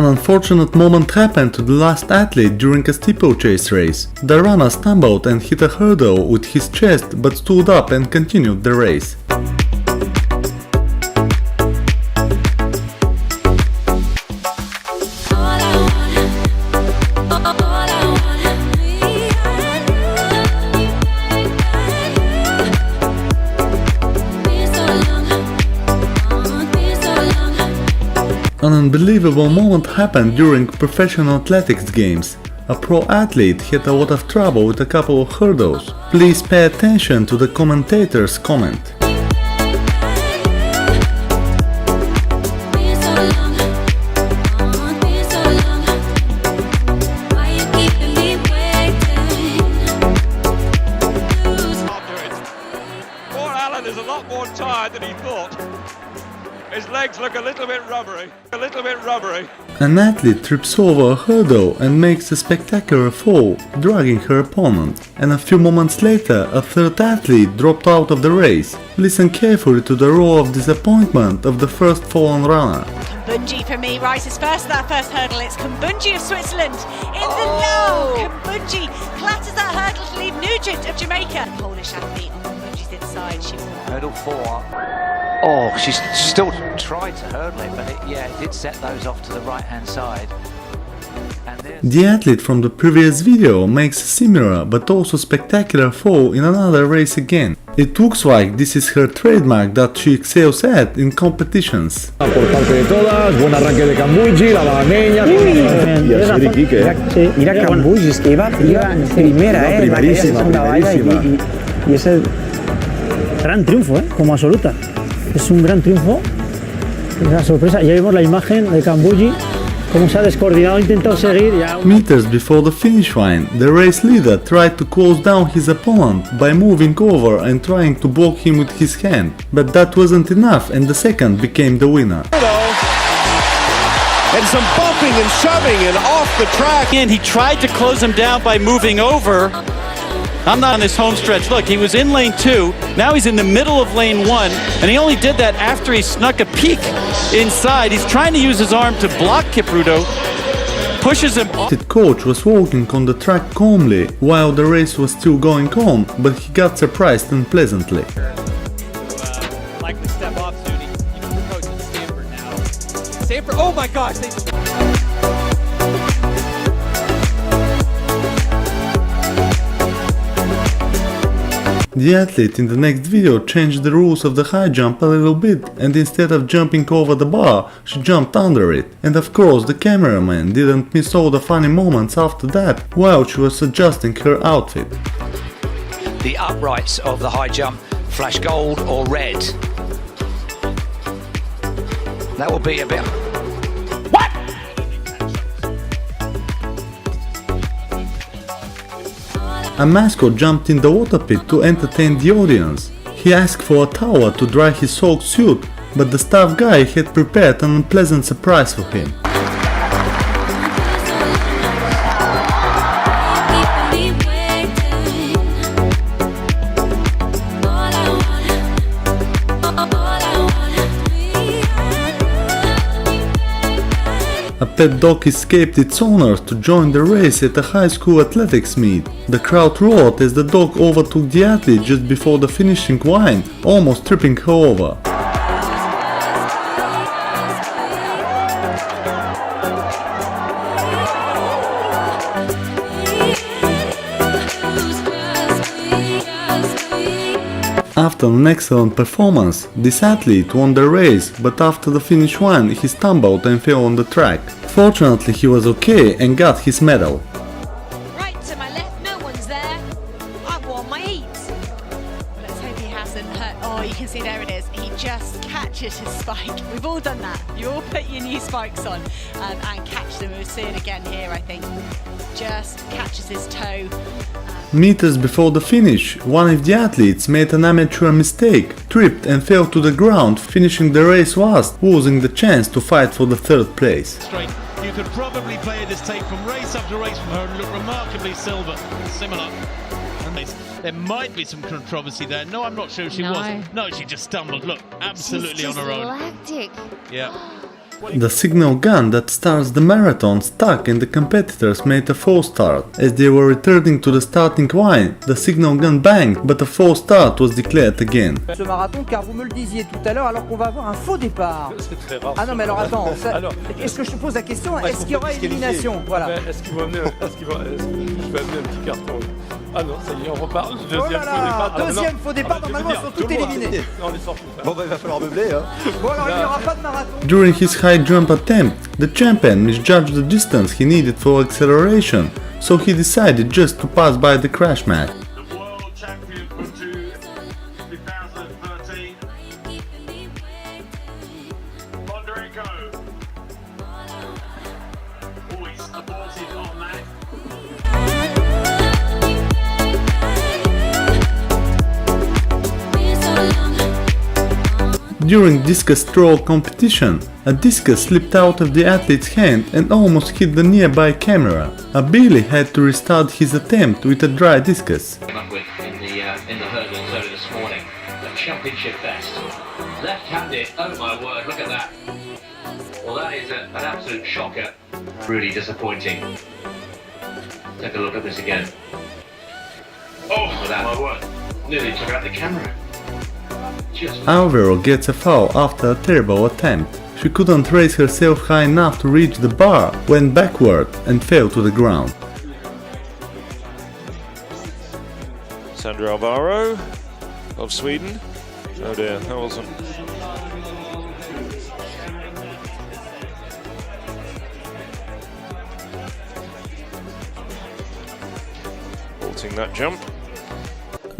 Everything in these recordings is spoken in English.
unfortunate moment happened to the last athlete during a steeplechase race. The runner stumbled and hit a hurdle with his chest but stood up and continued the race. An unbelievable moment happened during professional athletics games. A pro athlete had a lot of trouble with a couple of hurdles. Please pay attention to the commentator's comment. Poor Alan is a lot more tired than he thought. His legs look a little bit rubbery. An athlete trips over a hurdle and makes a spectacular fall, dragging her opponent. And a few moments later, a third athlete dropped out of the race. Listen carefully to the roar of disappointment of the first fallen runner. Kambundji for me rises first at that first hurdle. It's Kambundji of Switzerland in the low. Kambundji clatters that hurdle to leave Nugent of Jamaica. Polish athlete on Kambundji's inside. She will. Hurdle 4. Oh, she's still tried to hurdle it, but it did set those off to the right-hand side. The athlete from the previous video makes a similar but also spectacular fall in another race again. It looks like this is her trademark that she excels at in competitions. Por parte de todas, buen arranque de Kambundji, la banameña. Sí, mira Kambundji, es que iba primera, primerísima. Y es el gran triunfo, como absoluta. Es un gran triunfo, es una sorpresa. Ya vimos la imagen de Kambundji, cómo se ha descoordinado, ha intentado seguir. Meters before the finish line, the race leader tried to close down his opponent by moving over and trying to block him with his hand, but that wasn't enough and the second became the winner. And some bumping and shoving and off the track. And he tried to close him down by moving over. I'm not on this home stretch. Look, he was in lane 2, now he's in the middle of lane 1, and he only did that after he snuck a peek inside. He's trying to use his arm to block Kipruto, pushes him off. The coach was walking on the track calmly while the race was still going on, but he got surprised unpleasantly. Like to step off soon. You know, the coach is Stanford now. Stanford, oh my gosh! The athlete in the next video changed the rules of the high jump a little bit, and instead of jumping over the bar, she jumped under it. And of course the cameraman didn't miss all the funny moments after that while she was adjusting her outfit. The uprights of the high jump flash gold or red. That will be a bit... What? A mascot jumped in the water pit to entertain the audience. He asked for a towel to dry his soaked suit, but the staff guy had prepared an unpleasant surprise for him. A pet dog escaped its owner to join the race at a high school athletics meet. The crowd roared as the dog overtook the athlete just before the finishing line, almost tripping her over. After an excellent performance, this athlete won the race, but after the finish line he stumbled and fell on the track. Fortunately he was okay and got his medal. Right to my left, no one's there. I won my heat. Let's hope he hasn't hurt. Oh, you can see there it is. He just catches his spike. We've all done that. You all put your new spikes on and catch them. We'll see it again here, I think. Just catches his toe. Meters before the finish, one of the athletes made an amateur mistake, tripped and fell to the ground, finishing the race last, losing the chance to fight for the third place. You could probably play this tape from race after race from her and look remarkably similar. And there might be some controversy there. No, I'm not sure she was. No, she just stumbled. Look, absolutely on her own. Galactic. Yeah. The signal gun that starts the marathon stuck and the competitors made a false start. As they were returning to the starting line, the signal gun banged, but a false start was declared again. Ce marathon, car vous me le disiez tout à l'heure, alors qu'on va avoir un faux départ. C'est très rare. Ah non, mais alors attends, est-ce que je te pose la question, est-ce qu'il y aura élimination? Voilà. Est-ce qu'il va amener je vais amener un petit carton? Ah non, ça y est, on repart. Oh là là, deuxième faux départ, normalement ils sont tous éliminés. On les sort tous. Bon, bah, il va falloir meubler, hein. Bon, alors il n'y aura pas de marathon. During his high jump attempt, the champion misjudged the distance he needed for acceleration, so he decided just to pass by the crash mat. The world champion from 2013. Fonderico. Always aborted on that. During discus throw competition, a discus slipped out of the athlete's hand and almost hit the nearby camera. A Billy had to restart his attempt with a dry discus. In the hurdles earlier this morning, a championship best. Left-handed, oh my word, look at that. Well, that is an absolute shocker. Really disappointing. Take a look at this again. Oh, my word, nearly took out the camera. Alvaro gets a foul after a terrible attempt. She couldn't raise herself high enough to reach the bar, went backward and fell to the ground. Sandra Alvaro of Sweden. Oh dear, that wasn't. Vaulting that jump.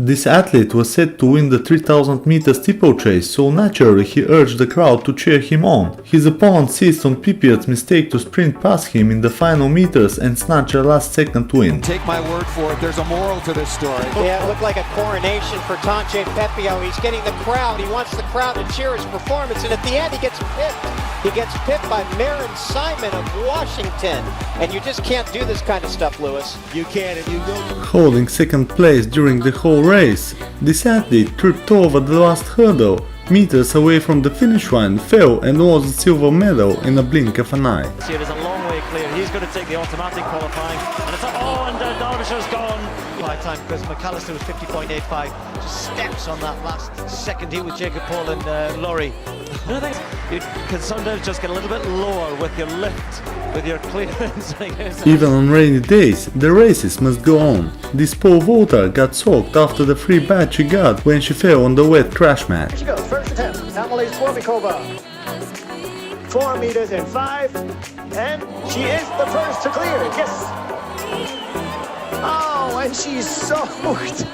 This athlete was set to win the 3000 meter steeplechase, so naturally he urged the crowd to cheer him on. His opponent seized on Pipiot's mistake to sprint past him in the final meters and snatch a last-second win. Take my word for it, there's a moral to this story. Yeah, it looked like a coronation for Tonche Pepio. He's getting the crowd, he wants the crowd to cheer his performance, and at the end he gets pipped. He gets pipped by Marin Simon of Washington. And you just can't do this kind of stuff, Lewis. You can't, and you don't. Holding second place during the whole race, this athlete tripped over the last hurdle, meters away from the finish line, fell and won the silver medal in a blink of an eye. There's a long way clear. He's going to take the automatic qualifying, and it's Derbyshire gone. By time because McAllister was 50.85, just steps on that last second here with Jacob Paul and Laurie. You can sometimes just get a little bit lower with your lift, with your clearance. Even on rainy days, the races must go on. This pole vaulter got soaked after the free badge she got when she fell on the wet crash mat. Here she goes, first attempt, Amalie Swarvikova. 4 meters and 5, and she is the first to clear it, yes. Oh, and she's soaked.